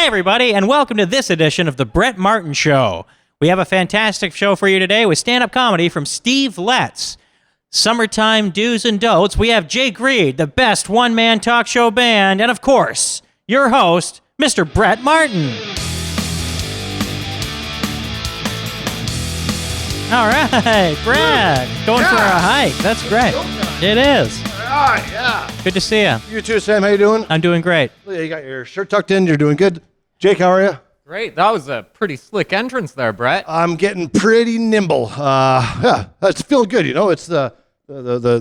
everybody, and welcome to this edition of The Brett Martin Show. We have a fantastic show for you today with stand-up comedy from Steev Letts. Summertime do's and don'ts. We have Jake Reed, the best one-man talk show band, and of course, your host, Mr. Brett Martin. All right, Brett, going for a hike. That's great. It is. Yeah. Good to see you. You too, Sam. How you doing? I'm doing great. You got your shirt tucked in. You're doing good. Jake, how are you? Great. That was a pretty slick entrance there, Brett. I'm getting pretty nimble. Yeah, it's feeling good. You know, it's the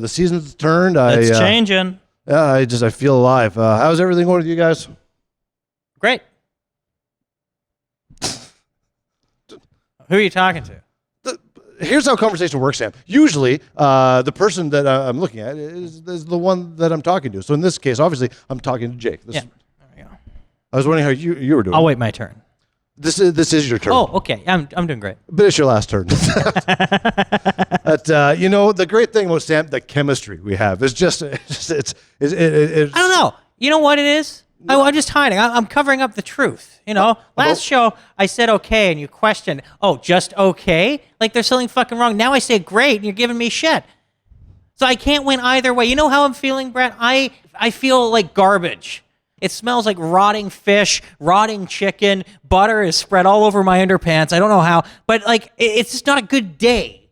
season's turned. It's changing. Yeah, I feel alive. How's everything going with you guys? Great. Who are you talking to? Here's how conversation works, Sam. Usually, the person that I'm looking at is the one that I'm talking to. So in this case, obviously, I'm talking to Jake. Yeah. There we go. I was wondering how you were doing. I'll wait my turn. This is your turn. Oh, okay. I'm doing great. But it's your last turn. But you know, the great thing about Sam, the chemistry we have is just it's I don't know. You know what it is? I'm just hiding. I'm covering up the truth. You know, last show I said okay, and you questioned. Oh, just okay? Like there's something fucking wrong. Now I say great, and you're giving me shit. So I can't win either way. You know how I'm feeling, Brett? I feel like garbage. It smells like rotting fish, rotting chicken. Butter is spread all over my underpants. I don't know how, but like it's just not a good day.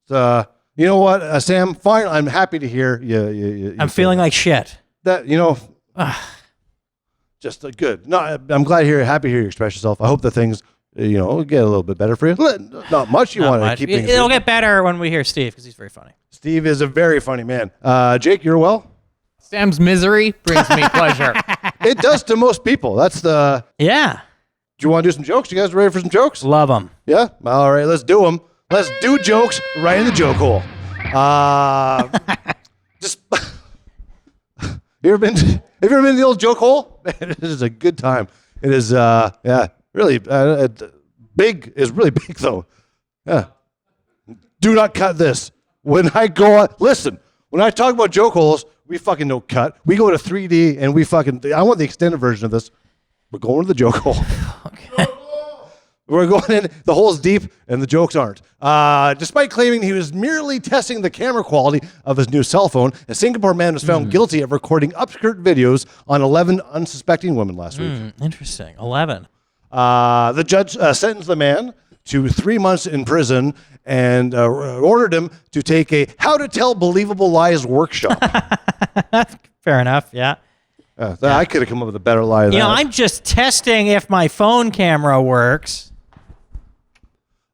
You know what, Sam? Fine. I'm happy to hear you. I'm feeling like shit. That you know. Just good. No, I'm glad to hear. Happy to hear you express yourself. I hope that things, you know, get a little bit better for you. Not much. You want to keep things. It'll get better when we hear Steev because he's very funny. Steev is a very funny man. Jake, you're well. Sam's misery brings me pleasure. It does to most people. That's the. Yeah. Do you want to do some jokes? You guys ready for some jokes? Love them. Yeah. All right. Let's do them. Let's do jokes right in the joke hole. Just. Have you ever been to the old joke hole? Man, it is a good time. It is, really big. Is really big though. Yeah. Do not cut this. When I go on, listen. When I talk about joke holes, we fucking don't cut. We go to 3D and we fucking. I want the extended version of this. We're going to the joke hole. Okay. We're going in, the hole's deep, and the jokes aren't. Despite claiming he was merely testing the camera quality of his new cell phone, a Singapore man was found guilty of recording upskirt videos on 11 unsuspecting women last week. Interesting. 11. The judge sentenced the man to 3 months in prison and ordered him to take a how to tell believable lies workshop. Fair enough, yeah. I could have come up with a better lie than that. You know, I'm just testing if my phone camera works.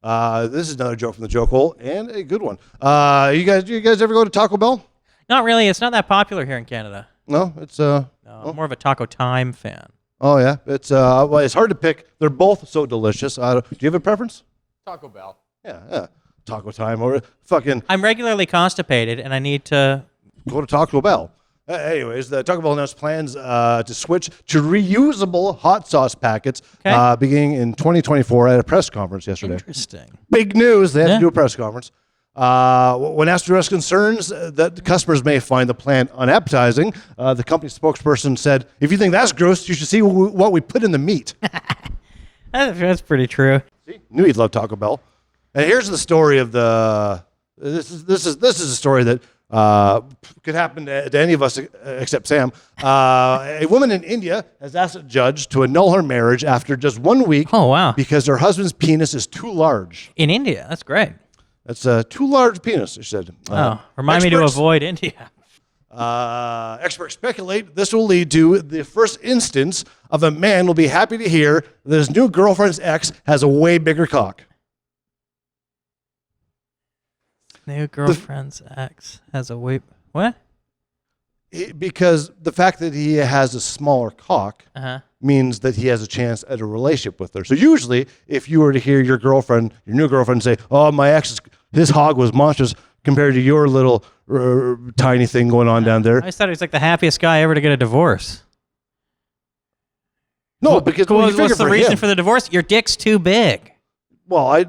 This is another joke from the joke hole, and a good one. You guys ever go to Taco Bell? Not really. It's not that popular here in Canada. No, it's I'm more of a Taco Time fan. Oh yeah, it's well, it's hard to pick. They're both so delicious. Do you have a preference? Taco Bell. Yeah. Taco Time or fucking. I'm regularly constipated, and I need to go to Taco Bell. Anyways, the Taco Bell announced plans to switch to reusable hot sauce packets beginning in 2024 at a press conference yesterday. Interesting. Big news. They had to do a press conference. When asked to address concerns that customers may find the plan unappetizing, the company spokesperson said, if you think that's gross, you should see what we put in the meat. That's pretty true. See? Knew you'd love Taco Bell. And here's the story of the... This is a story that could happen to any of us except Sam. A woman in India has asked a judge to annul her marriage after just 1 week. Oh, wow. Because her husband's penis is too large. In India, that's great. That's a too large penis, she said. Remind me to avoid India. Experts speculate this will lead to the first instance of a man will be happy to hear that his new girlfriend's ex has a way bigger cock. New girlfriend's ex has a weight. What? Because the fact that he has a smaller cock means that he has a chance at a relationship with her. So usually, if you were to hear your new girlfriend say, "Oh, my ex, his hog was monstrous compared to your little tiny thing going on down there," I just thought he was like the happiest guy ever to get a divorce. No, because what's the reason for the divorce? Your dick's too big. Well,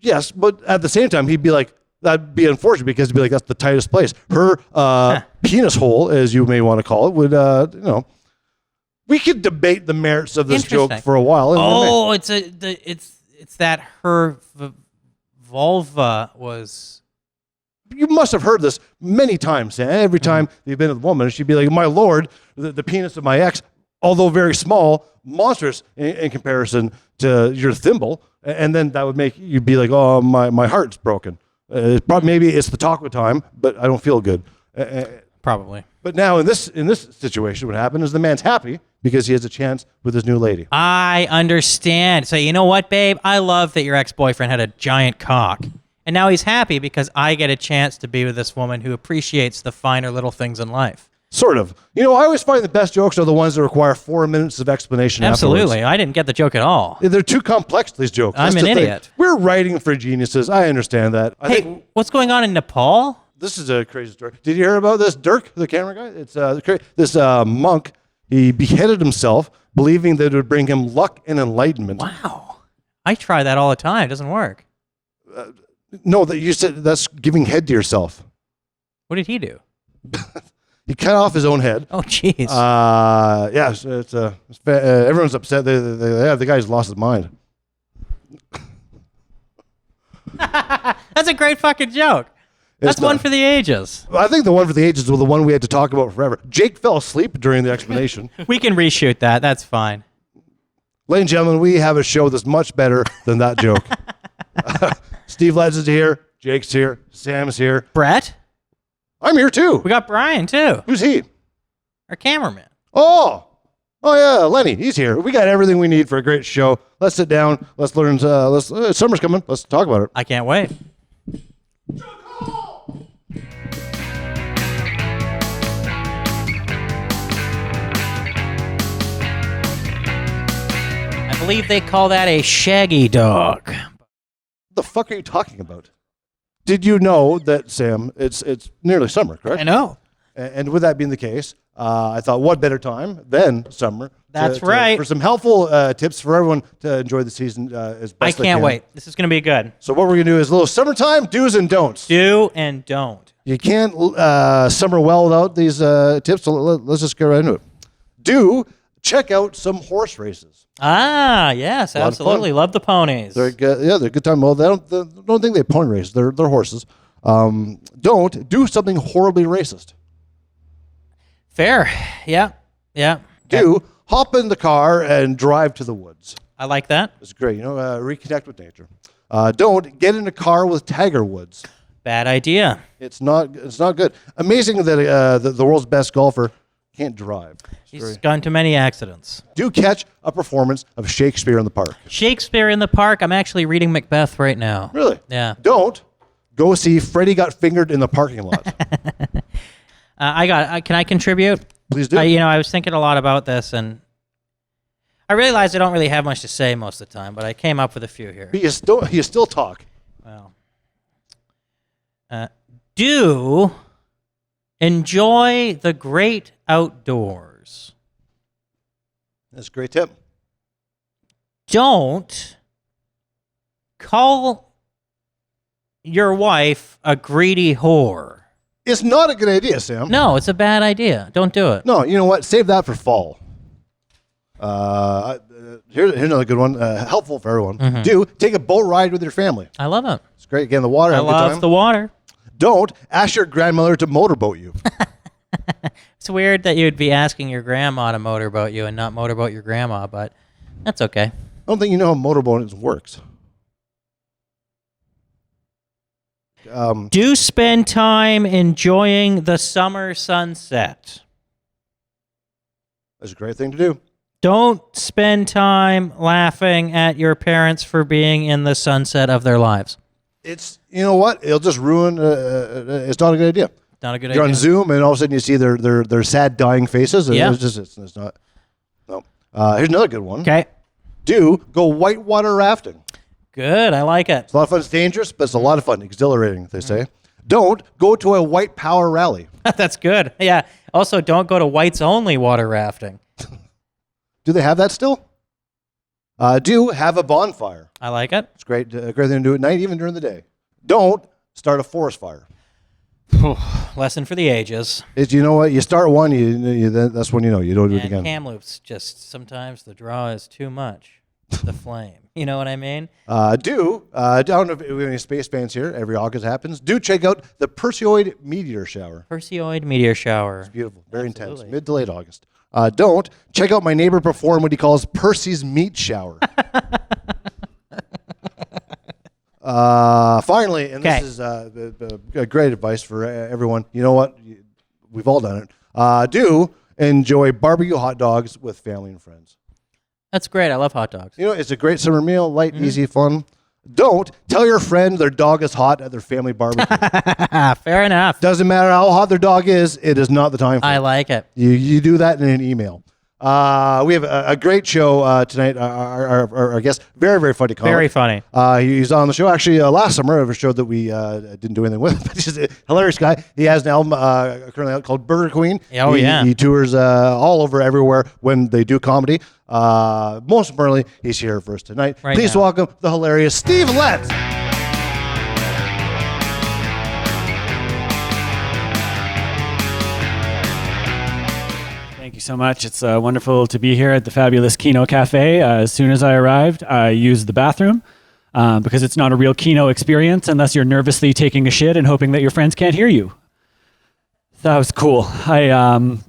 yes, but at the same time, he'd be like, that'd be unfortunate because it'd be like, that's the tightest place. Her penis hole, as you may want to call it, would, We could debate the merits of this joke Interesting. for a while. Oh, it's that her vulva was. You must have heard this many times, Sam. Every time you've been with a woman, she'd be like, "My lord, the penis of my ex, although very small, monstrous in comparison to your thimble." And then that would make you be like, "Oh, my heart's broken." Maybe it's the taco time, but I don't feel good. Probably. But now in this situation, what happened is the man's happy because he has a chance with his new lady. I understand. So you know what, babe? I love that your ex-boyfriend had a giant cock. And now he's happy because I get a chance to be with this woman who appreciates the finer little things in life. Sort of. I always find the best jokes are the ones that require 4 minutes of explanation Absolutely. afterwards. I didn't get the joke at all. They're too complex, these jokes. I'm That's an the thing. idiot. We're writing for geniuses. I understand that. I Hey, think what's going on in Nepal? this is a crazy story. Did you hear about this? Dirk, the camera guy? It's this monk. He beheaded himself, believing that it would bring him luck and enlightenment. Wow. I try that all the time. It doesn't work. No, that you said that's giving head to yourself. What did he do? He cut off his own head. Oh, jeez. Yeah, everyone's upset. The guy's lost his mind. That's a great fucking joke. That's one for the ages. I think the one for the ages was the one we had to talk about forever. Jake fell asleep during the explanation. We can reshoot that. That's fine. Ladies and gentlemen, we have a show that's much better than that joke. Steev Letts is here. Jake's here. Sam's here. Brett? I'm here too. We got Brian, too. Who's he? Our cameraman. Oh yeah, Lenny. He's here. We got everything we need for a great show. Let's sit down. Let's learn. Summer's coming. Let's talk about it. I can't wait. I believe they call that a shaggy dog. What the fuck are you talking about? Did you know that, Sam, it's nearly summer, correct? I know. And with that being the case, I thought, what better time than summer? That's right. For some helpful tips for everyone to enjoy the season as best I they can't can. wait. This is going to be good. So what we're going to do is a little summertime do's and don'ts. Do and don't. You can't summer well without these tips, so let's just get right into it. Do check out some horse races. Ah, yes, lot of absolutely. fun. Love the ponies. They're good. Yeah, they're a good time. Well, they don't think they pony races. They're horses. Don't do something horribly racist. Fair. Yeah. Yeah. Do hop in the car and drive to the woods. I like that. It's great. Reconnect with nature. Don't get in a car with Tiger Woods. Bad idea. It's not good. Amazing that the world's best golfer can't drive. He's gone to many accidents. Do catch a performance of Shakespeare in the park. Shakespeare in the Park. I'm actually reading Macbeth right now. Really? Yeah. Don't go see Freddie Got Fingered in the parking lot. Can I contribute? Please do. I was thinking a lot about this, and I realized I don't really have much to say most of the time, but I came up with a few here. But you still talk. Well, do enjoy the great outdoors. That's a great tip. Don't call your wife a greedy whore. It's not a good idea, Sam. No, it's a bad idea. Don't do it. No, you know what? Save that for fall. Here's another good one. Helpful for everyone. Mm-hmm. Do take a boat ride with your family. I love it. It's great. Get in the water. I Have a good love time. the water. Don't ask your grandmother to motorboat you. It's weird that you'd be asking your grandma to motorboat you and not motorboat your grandma, but that's okay. I don't think you know how motorboating works. Do spend time enjoying the summer sunset. That's a great thing to do. Don't spend time laughing at your parents for being in the sunset of their lives. It's, you know what? It'll just ruin. It's not a good idea. Not a good You're idea. on Zoom, and all of a sudden you see their sad, dying faces. And Yeah. it's not. No. Here's another good one. Okay. Do go whitewater rafting. Good. I like it. It's a lot of fun. It's dangerous, but it's a lot of fun. Exhilarating, they say. Don't go to a white power rally. That's good. Yeah. Also, don't go to whites only water rafting. Do they have that still? Do have a bonfire. I like it. It's great. Great thing to do at night, even during the day. Don't start a forest fire. Lesson for the ages. Is you know what? You start one, that's when you know you don't do it And again. Kamloops, just sometimes the draw is too much. The flame. You know what I mean? I don't know if we have any space fans here. Every August happens. Do check out the Perseid meteor shower. Perseid meteor shower. It's beautiful. Very intense. Absolutely. Mid to late August. Don't check out my neighbor perform what he calls Percy's meat shower. Finally, and this is great advice for everyone. You know what? We've all done it. Do enjoy barbecue hot dogs with family and friends. That's great. I love hot dogs. You know, it's a great summer meal, light, easy, fun. Don't tell your friend their dog is hot at their family barbecue. Fair enough. Doesn't matter how hot their dog is, it is not the time for I it. like it. You do that in an email. We have a great show tonight. Our guest, very, very funny comic. Very funny. He's on the show actually last summer of a show that we didn't do anything with, but he's a hilarious guy. He has an album currently out called Burger Queen. Oh, yeah. He tours all over everywhere when they do comedy. Most importantly, he's here for us tonight. Right Please now. welcome the hilarious Steev Letts. Thank you so much. It's wonderful to be here at the fabulous KINO Cafe. As soon as I arrived, I used the bathroom because it's not a real KINO experience unless you're nervously taking a shit and hoping that your friends can't hear you. That was cool. I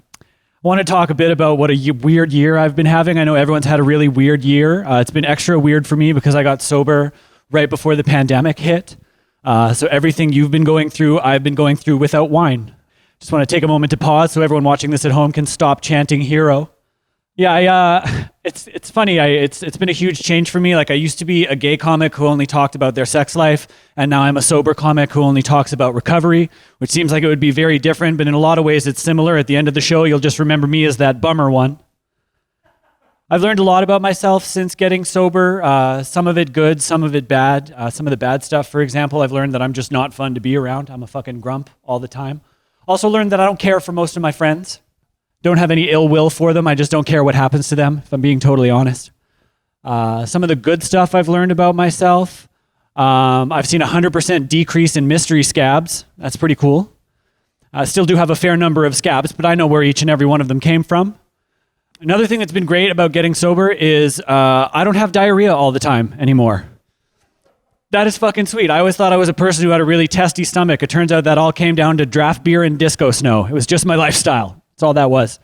want to talk a bit about what a weird year I've been having. I know everyone's had a really weird year. It's been extra weird for me because I got sober right before the pandemic hit. So everything you've been going through, I've been going through without wine. Just want to take a moment to pause so everyone watching this at home can stop chanting hero. Yeah, it's funny. It's been a huge change for me. Like, I used to be a gay comic who only talked about their sex life, and now I'm a sober comic who only talks about recovery, which seems like it would be very different, but in a lot of ways it's similar. At the end of the show, you'll just remember me as that bummer one. I've learned a lot about myself since getting sober, some of it good, some of it bad. Some of the bad stuff, for example, I've learned that I'm just not fun to be around. I'm a fucking grump all the time. Also learned that I don't care for most of my friends. Don't have any ill will for them. I just don't care what happens to them, if I'm being totally honest. Some of the good stuff I've learned about myself. I've seen a 100% decrease in mystery scabs. That's pretty cool. I still do have a fair number of scabs, but I know where each and every one of them came from. Another thing that's been great about getting sober is I don't have diarrhea all the time anymore. That is fucking sweet. I always thought I was a person who had a really testy stomach. It turns out that all came down to draft beer and disco snow. It was just my lifestyle. That's all that was.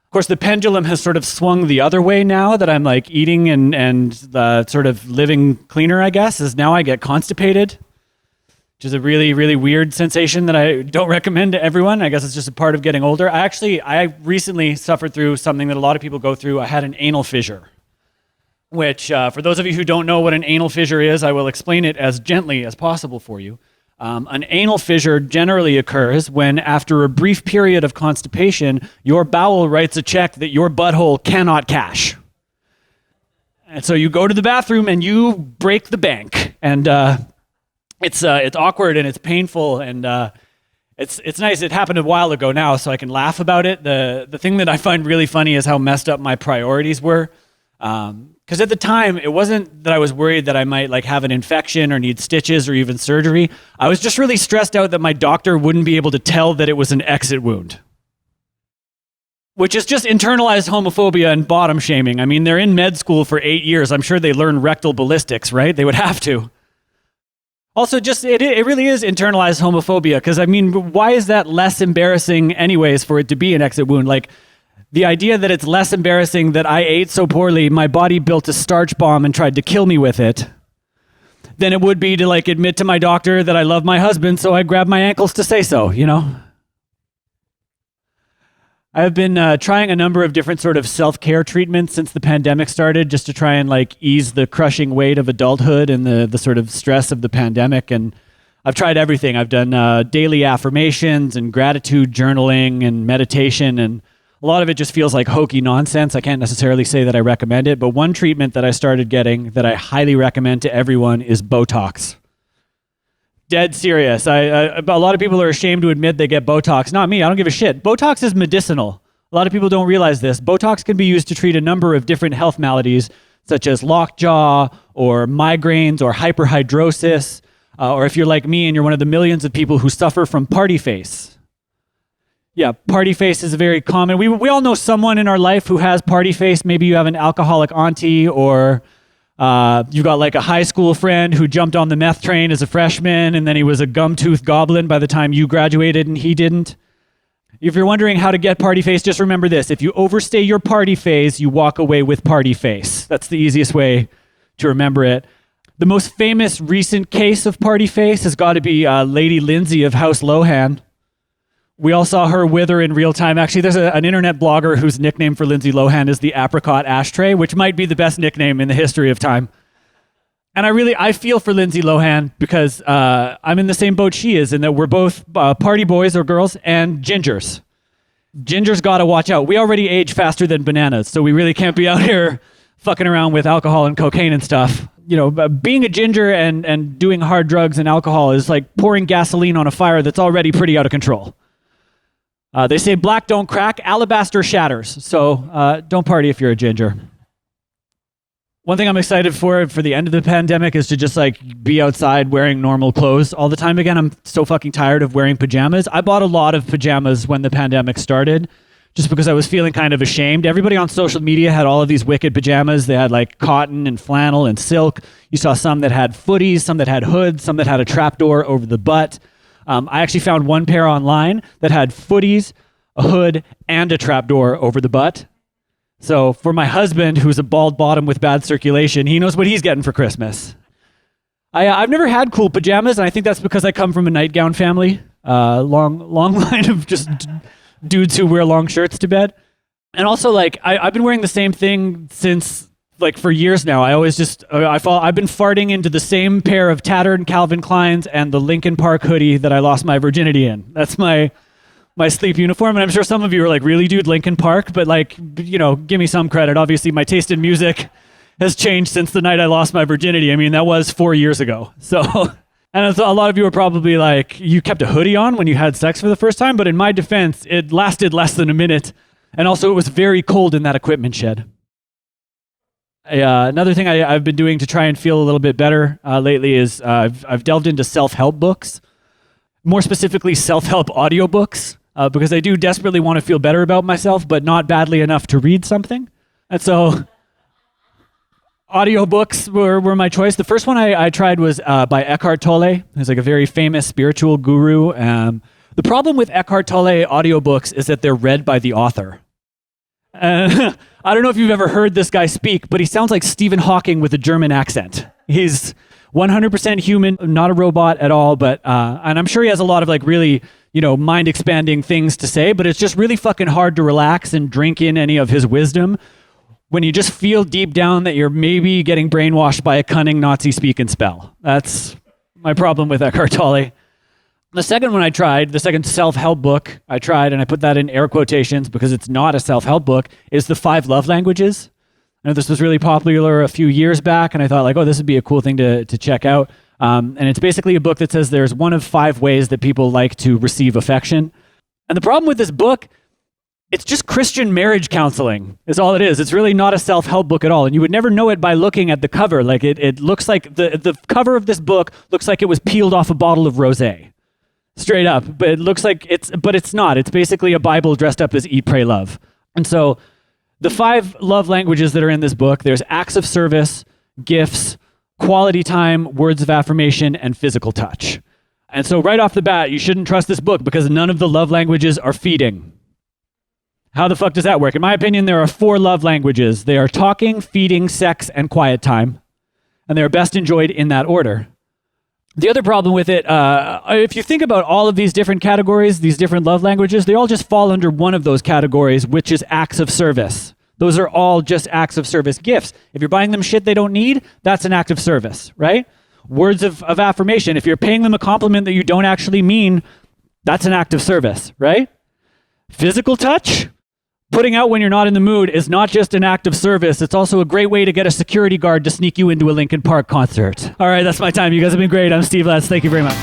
Of course, the pendulum has sort of swung the other way now that I'm like eating and sort of living cleaner, I guess, is now I get constipated, which is a really, really weird sensation that I don't recommend to everyone. I guess it's just a part of getting older. I recently suffered through something that a lot of people go through. I had an anal fissure, which for those of you who don't know what an anal fissure is, I will explain it as gently as possible for you. An anal fissure generally occurs when, after a brief period of constipation, your bowel writes a check that your butthole cannot cash. And so you go to the bathroom and you break the bank. And it's awkward and it's painful and it's nice. It happened a while ago now, so I can laugh about it. The thing that I find really funny is how messed up my priorities were. Because at the time, it wasn't that I was worried that I might like have an infection or need stitches or even surgery. I was just really stressed out that my doctor wouldn't be able to tell that it was an exit wound. Which is just internalized homophobia and bottom shaming. I mean, they're in med school for 8 years. I'm sure they learn rectal ballistics, right? They would have to. Also, just it really is internalized homophobia. Because, I mean, why is that less embarrassing anyways for it to be an exit wound? Like, the idea that it's less embarrassing that I ate so poorly, my body built a starch bomb and tried to kill me with it, than it would be to like admit to my doctor that I love my husband, so I grab my ankles to say so, you know? I've been trying a number of different sort of self-care treatments since the pandemic started, just to try and like ease the crushing weight of adulthood and the sort of stress of the pandemic. And I've tried everything. I've done daily affirmations and gratitude journaling and meditation, and a lot of it just feels like hokey nonsense. I can't necessarily say that I recommend it, but one treatment that I started getting that I highly recommend to everyone is Botox. Dead serious. A lot of people are ashamed to admit they get Botox. Not me. I don't give a shit. Botox is medicinal. A lot of people don't realize this. Botox can be used to treat a number of different health maladies, such as lockjaw or migraines or hyperhidrosis. or if you're like me and you're one of the millions of people who suffer from party face. Yeah, party face is very common. We all know someone in our life who has party face. Maybe you have an alcoholic auntie, or you've got like a high school friend who jumped on the meth train as a freshman and then he was a gum-toothed goblin by the time you graduated and he didn't. If you're wondering how to get party face, just remember this. If you overstay your party phase, you walk away with party face. That's the easiest way to remember it. The most famous recent case of party face has got to be Lady Lindsay of House Lohan. We all saw her wither in real time. Actually, there's an internet blogger whose nickname for Lindsay Lohan is the apricot ashtray, which might be the best nickname in the history of time. And I feel for Lindsay Lohan because I'm in the same boat she is, in that we're both party boys or girls and gingers. Gingers gotta watch out. We already age faster than bananas, so we really can't be out here fucking around with alcohol and cocaine and stuff. You know, being a ginger and doing hard drugs and alcohol is like pouring gasoline on a fire that's already pretty out of control. They say black don't crack, alabaster shatters. So don't party if you're a ginger. One thing I'm excited for the end of the pandemic is to just like be outside wearing normal clothes all the time again. I'm so fucking tired of wearing pajamas. I bought a lot of pajamas when the pandemic started just because I was feeling kind of ashamed. Everybody on social media had all of these wicked pajamas. They had like cotton and flannel and silk. You saw some that had footies, some that had hoods, some that had a trapdoor over the butt. I actually found one pair online that had footies, a hood, and a trapdoor over the butt. So for my husband, who's a bald bottom with bad circulation, he knows what he's getting for Christmas. I've never had cool pajamas, and I think that's because I come from a nightgown family. Long line of just dudes who wear long shirts to bed. And also, like, I've been wearing the same thing since, like, for years now. I've been farting into the same pair of tattered Calvin Kleins and the Linkin Park hoodie that I lost my virginity in. That's my sleep uniform, and I'm sure some of you are like, really, dude, Linkin Park? But like, you know, give me some credit. Obviously, my taste in music has changed since the night I lost my virginity. I mean, that was 4 years ago. So, and a lot of you are probably like, you kept a hoodie on when you had sex for the first time, but in my defense, it lasted less than a minute. And also, it was very cold in that equipment shed. Another thing I've been doing to try and feel a little bit better lately is I've delved into self-help books, more specifically self-help audiobooks. Because I do desperately want to feel better about myself, but not badly enough to read something. And so audiobooks were my choice. The first one I tried was by Eckhart Tolle. He's like a very famous spiritual guru. The problem with Eckhart Tolle audiobooks is that they're read by the author. I don't know if you've ever heard this guy speak, but he sounds like Stephen Hawking with a German accent. He's 100% human, not a robot at all, but and I'm sure he has a lot of like really, you know, mind-expanding things to say, but it's just really fucking hard to relax and drink in any of his wisdom when you just feel deep down that you're maybe getting brainwashed by a cunning Nazi speak and spell. That's my problem with Eckhart Tolle. The second one I tried, the second self-help book I tried, and I put that in air quotations because it's not a self-help book, is The 5 Love Languages. I know this was really popular a few years back, and I thought like, oh, this would be a cool thing to check out. And it's basically a book that says there's one of 5 ways that people like to receive affection. And the problem with this book, it's just Christian marriage counseling is all it is. It's really not a self-help book at all. And you would never know it by looking at the cover. Like it looks like the cover of this book looks like it was peeled off a bottle of rosé. Straight up. But it looks like it's not. It's basically a Bible dressed up as Eat, Pray, Love. And so the 5 love languages that are in this book, there's acts of service, gifts, quality time, words of affirmation, and physical touch. And so right off the bat, you shouldn't trust this book because none of the love languages are feeding. How the fuck does that work? In my opinion, there are 4 love languages. They are talking, feeding, sex, and quiet time. And they're best enjoyed in that order. The other problem with it, if you think about all of these different categories, these different love languages, they all just fall under one of those categories, which is acts of service. Those are all just acts of service. Gifts, if you're buying them shit they don't need, that's an act of service, right? Words of affirmation, if you're paying them a compliment that you don't actually mean, that's an act of service, right? Physical touch, putting out when you're not in the mood is not just an act of service, it's also a great way to get a security guard to sneak you into a Linkin Park concert. All right, that's my time. You guys have been great. I'm Steev Letts. Thank you very much.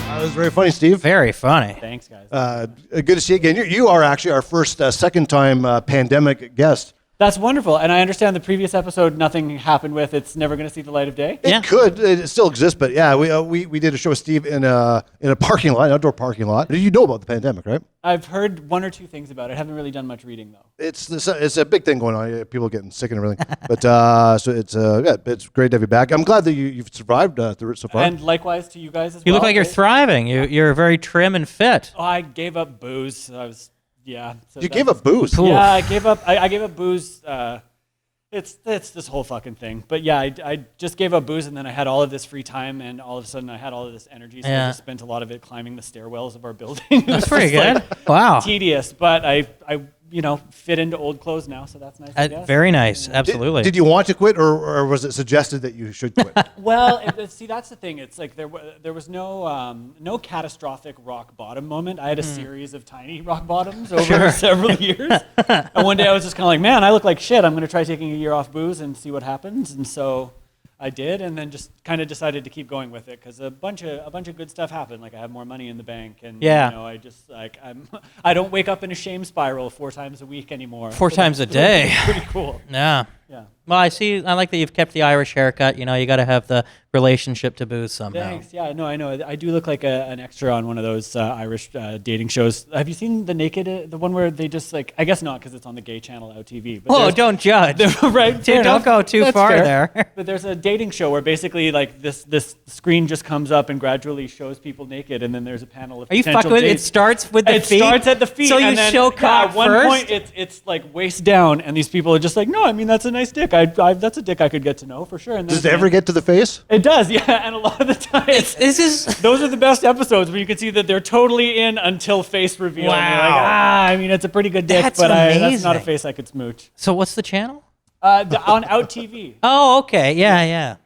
That was very funny, Steve. Very funny. Thanks, guys. Good to see you again. You are actually our first second-time pandemic guest. That's wonderful. And I understand the previous episode, nothing happened with. It's never going to see the light of day. It could. It still exists, but yeah, we did a show with Steve in a parking lot, an outdoor parking lot. Did you know about the pandemic, right? I've heard one or two things about it. I haven't really done much reading, though. It's a big thing going on. People getting sick and everything. But so it's great to have you back. I'm glad that you've survived through it so far. And likewise to you guys as well. You look like you're thriving. You're very trim and fit. Oh, I gave up booze. Yeah. So You gave up booze. Cool. Yeah, I gave up booze. It's this whole fucking thing. But yeah, I just gave up booze, and then I had all of this free time, and all of a sudden I had all of this energy. So I just spent a lot of it climbing the stairwells of our building. That's pretty good. Wow. Tedious, but I fit into old clothes now, so that's nice. I guess. Very nice. Absolutely. Did you want to quit, or was it suggested that you should quit? Well, see, that's the thing. It's like there was no catastrophic rock bottom moment. I had a series of tiny rock bottoms over several years. And one day I was just kind of like, man, I look like shit. I'm going to try taking a year off booze and see what happens. And so I did, and then just kind of decided to keep going with it because a bunch of good stuff happened. Like I have more money in the bank, and I just I don't wake up in a shame spiral 4 times a week anymore. 4 times a day. Pretty cool. Yeah. Yeah. Well, I like that you've kept the Irish haircut. You got to have the relationship to booze somehow. Thanks. Yeah, no, I know. I do look like an extra on one of those Irish dating shows. Have you seen the Naked, the one where they just I guess not because it's on the gay channel OTV. But Don't judge. Right? Dude, don't go too far there. But there's a dating show where basically this screen just comes up and gradually shows people naked, and then there's a panel of Are you potential fucking with it? It dates. starts with the feet? It starts at the feet. So you and then, show cock at one first? point, it's like waist down, and these people are just like, no, I mean, that's a nice dick. That's a dick I could get to know for sure. And then Does it ever get to the face? It does, yeah. And a lot of the time, those are the best episodes where you can see that they're totally in until face reveal. Wow. And you're like, I mean, it's a pretty good dick, That's but that's not a amazing. face I could smooch. So what's the channel? On Out TV. Oh, okay. Yeah.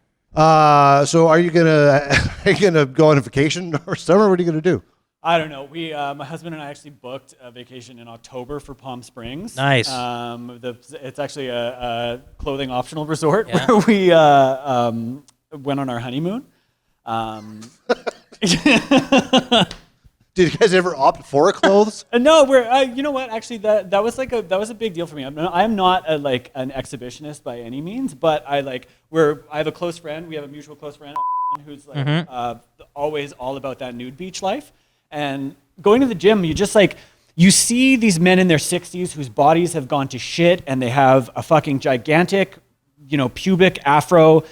So are you gonna go on a vacation or summer? What are you gonna do? I don't know. My husband and I actually booked a vacation in October for Palm Springs. Nice. It's actually a clothing optional resort Yeah. where we went on our honeymoon. Did you guys ever opt for clothes? No, you know what? Actually, that was a big deal for me. I'm not an exhibitionist by any means, but I have a close friend. We have a mutual close friend who's always all about that nude beach life. And going to the gym, you see these men in their 60s whose bodies have gone to shit, and they have a fucking gigantic, pubic afro.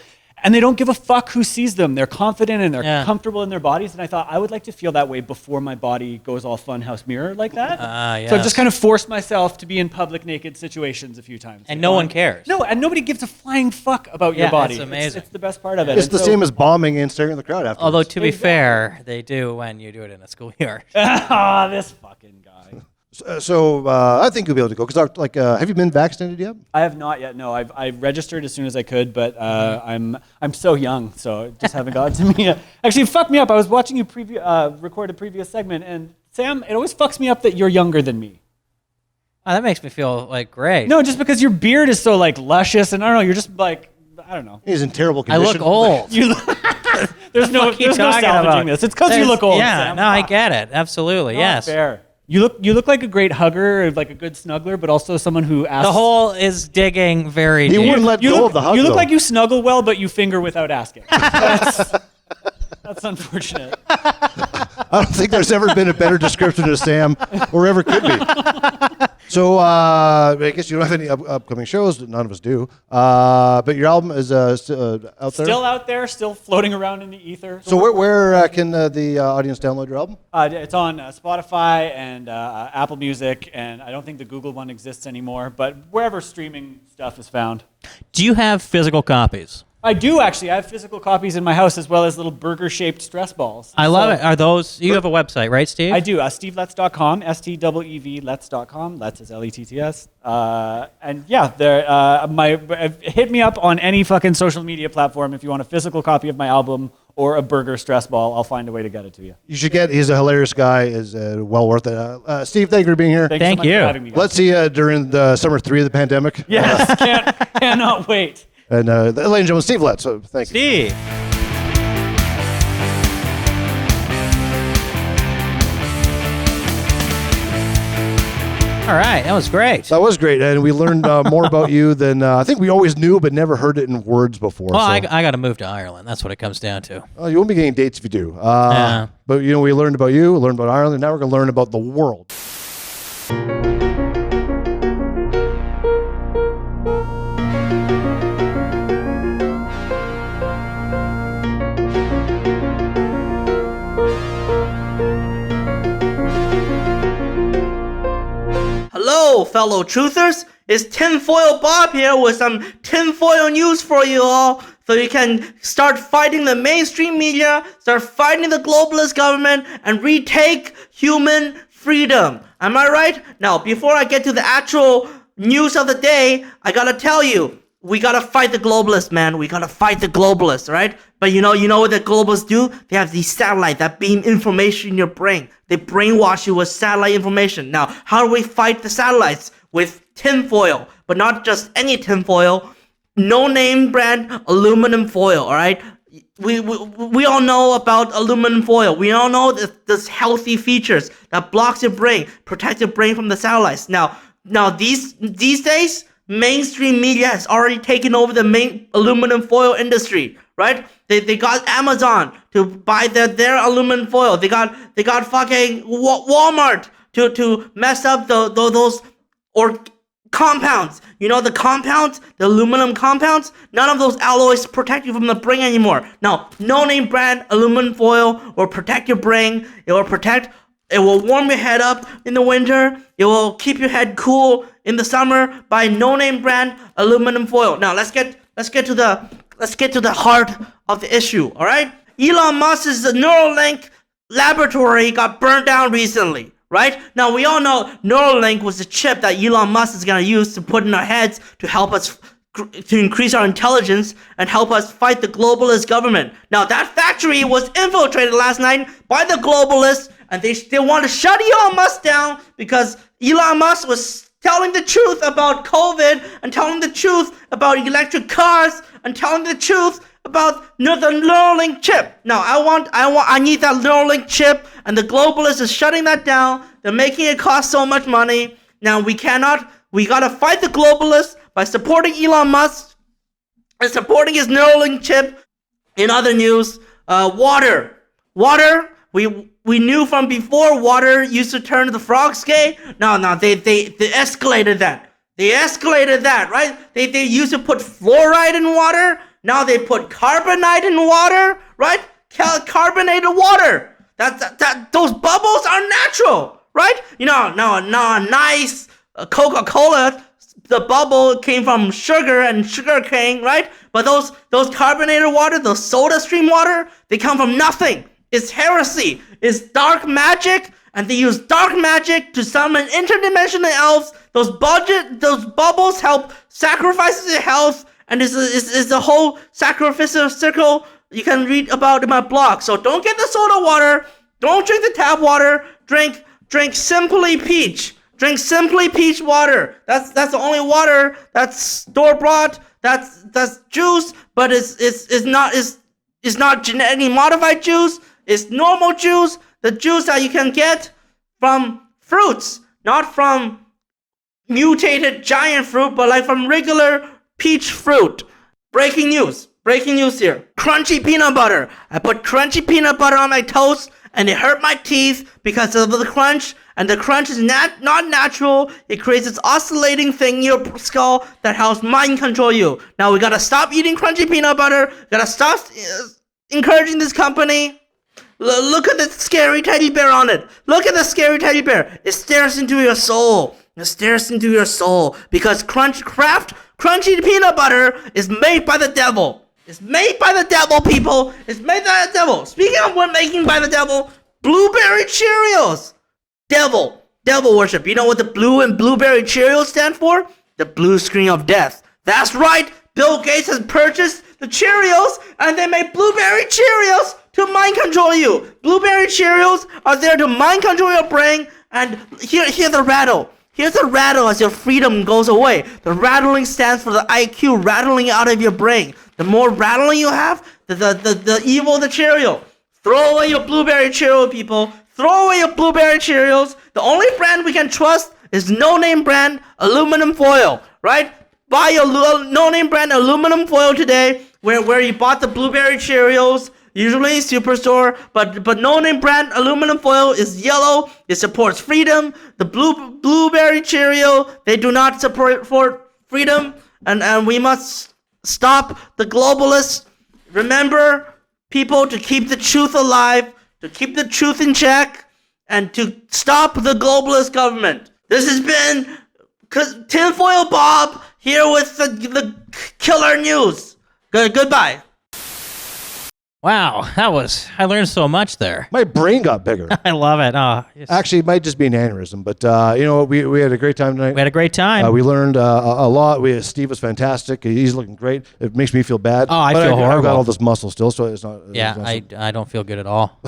And they don't give a fuck who sees them. They're confident and they're comfortable in their bodies. And I thought I would like to feel that way before my body goes all funhouse mirror like that. Yes. So I've just kind of forced myself to be in public naked situations a few times. And no one cares. No, and nobody gives a flying fuck about your body. It's amazing. It's the best part of it. It's the same as bombing and staring at the crowd afterwards. Although, to be fair, they do when you do it in a schoolyard. This fucking guy. So I think you'll be able to go because have you been vaccinated yet? I have not yet. No, I registered as soon as I could, but I'm so young, so it just haven't gotten to me. Actually, it fucked me up. I was watching you record a previous segment, and Sam, it always fucks me up that you're younger than me. Oh, that makes me feel great. No, just because your beard is so luscious, and I don't know, you're just I don't know. He's in terrible I condition. look old. There's no salvaging this. It's because you look old. Yeah, Sam. no, I get it. Absolutely, Not yes. fair. You look like a great hugger, like a good snuggler, but also someone who asks. The hole is digging very He deep. wouldn't let go of the hug. You look though. like you snuggle well, but you finger without asking. That's unfortunate. I don't think there's ever been a better description of Sam, or ever could be. So I guess you don't have any upcoming shows. None of us do. But your album is out there. Still out there, still floating around in the ether. So where can the audience download your album? It's on Spotify and Apple Music, and I don't think the Google one exists anymore, but wherever streaming stuff is found. Do you have physical copies? I do actually. I have physical copies in my house as well as little burger-shaped stress balls. I love it. Are those? You have a website, right, Steve? I do. SteveLetts.com. STEEV Letts is Letts. And yeah, hit me up on any fucking social media platform if you want a physical copy of my album or a burger stress ball. I'll find a way to get it to you. You should get. He's a hilarious guy. Is well worth it. Steve, thank you for being here. Thanks Thank so much you. for having me, guys. Let's see you during the summer 3 of the pandemic. Yes, cannot wait. And ladies and gentlemen, Steev Letts. So thank you. Steve. All right, that was great. That was great, and we learned more about you than I think we always knew, but never heard it in words before. Well, so. I got to move to Ireland. That's what it comes down to. You won't be getting dates if you do. Yeah. But we learned about you, we learned about Ireland, and now we're going to learn about the world. Hello, fellow truthers. It's Tinfoil Bob here with some tinfoil news for you all, so you can start fighting the mainstream media, start fighting the globalist government, and retake human freedom. Am I right? Now, before I get to the actual news of the day, I gotta tell you, we gotta fight the globalists, man. We gotta fight the globalists, right? But you know what the globalists do? They have these satellites that beam information in your brain. They brainwash you with satellite information. Now, how do we fight the satellites? With tinfoil, but not just any tinfoil. No-name brand aluminum foil, all right? We all know about aluminum foil. We all know this healthy features that blocks your brain, protects your brain from the satellites. Now these days, mainstream media has already taken over the main aluminum foil industry, right? They got Amazon to buy their aluminum foil. They got fucking Walmart to mess up those or compounds. You know the compounds, the aluminum compounds? None of those alloys protect you from the brain anymore. Now, no-name brand aluminum foil will protect your brain. It will warm your head up in the winter. It will keep your head cool in the summer by no-name brand aluminum foil. Now, let's get to the heart of the issue, all right? Elon Musk's Neuralink laboratory got burned down recently. Right? Now, we all know Neuralink was the chip that Elon Musk is going to use to put in our heads to help us, to increase our intelligence and help us fight the globalist government. Now, that factory was infiltrated last night by the globalists, and they want to shut Elon Musk down because Elon Musk was telling the truth about COVID and telling the truth about electric cars and telling the truth about the Neuralink chip. Now, I need that Neuralink chip, and the globalists is shutting that down. They're making it cost so much money. Now, we gotta fight the globalists by supporting Elon Musk and supporting his Neuralink chip. In other news, water, we knew from before water used to turn the frogs gay. No, they escalated that. They escalated that, right? They used to put fluoride in water. Now they put carbonite in water, right? Carbonated water. Those bubbles are natural, right? You know, now a nice Coca-Cola, the bubble came from sugar and sugar cane, right? But those carbonated water, those soda stream water, they come from nothing. It's heresy. It's dark magic, and they use dark magic to summon interdimensional elves. Those bubbles help sacrifice your health. And it's a whole sacrificial circle you can read about in my blog. So don't get the soda water. Don't drink the tap water. Drink Simply Peach. Drink Simply Peach water. That's the only water that's store bought. That's juice, but it's not genetically modified juice. It's normal juice. The juice that you can get from fruits, not from mutated giant fruit, but like from regular peach fruit. Breaking news here. Crunchy peanut butter. I put crunchy peanut butter on my toast and it hurt my teeth because of the crunch. And the crunch is not natural. It creates this oscillating thing in your skull that helps mind control you. Now we gotta stop eating crunchy peanut butter. Gotta stop encouraging this company. Look at the scary teddy bear on it. Look at the scary teddy bear. It stares into your soul. It stares into your soul because crunchy peanut butter is made by the devil. It's made by the devil, people. It's made by the devil. Speaking of what making by the devil, blueberry Cheerios. Devil worship. You know what the blue and blueberry Cheerios stand for? The blue screen of death. That's right. Bill Gates has purchased the Cheerios and they made blueberry Cheerios to mind control you. Blueberry Cheerios are there to mind control your brain. And hear the rattle. Here's the rattle as your freedom goes away. The rattling stands for the IQ rattling out of your brain. The more rattling you have, the evil the Cheerio. Throw away your blueberry Cheerio, people. Throw away your blueberry Cheerios. The only brand we can trust is no-name brand aluminum foil, right? Buy your no-name brand aluminum foil today, where you bought the blueberry Cheerios, usually Superstore, but no-name brand aluminum foil is yellow. It supports freedom. The blueberry Cheerio, they do not support freedom, and we must stop the globalists. Remember, people, to keep the truth alive, to keep the truth in check, and to stop the globalist government. This has been Tinfoil Bob here with the killer news. Goodbye. Wow, I learned so much there. My brain got bigger. I love it. Actually, it might just be an aneurysm, but you know what? We had a great time tonight. We had a great time. We learned a lot. Steve was fantastic. He's looking great. It makes me feel bad. Oh, I but feel horrible. I've got all this muscle still, so it's not. Yeah, it's not I don't feel good at all.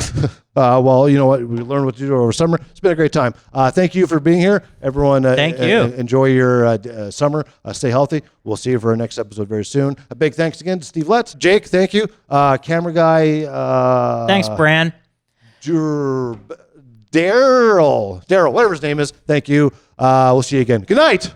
well, you know what? We learned what to do over summer. It's been a great time. Thank you for being here, everyone. Thank you. Enjoy your summer. Stay healthy. We'll see you for our next episode very soon. A big thanks again to Steev Letts. Jake, thank you. Camera guy. Thanks, Bran. Daryl, whatever his name is. Thank you. We'll see you again. Good night.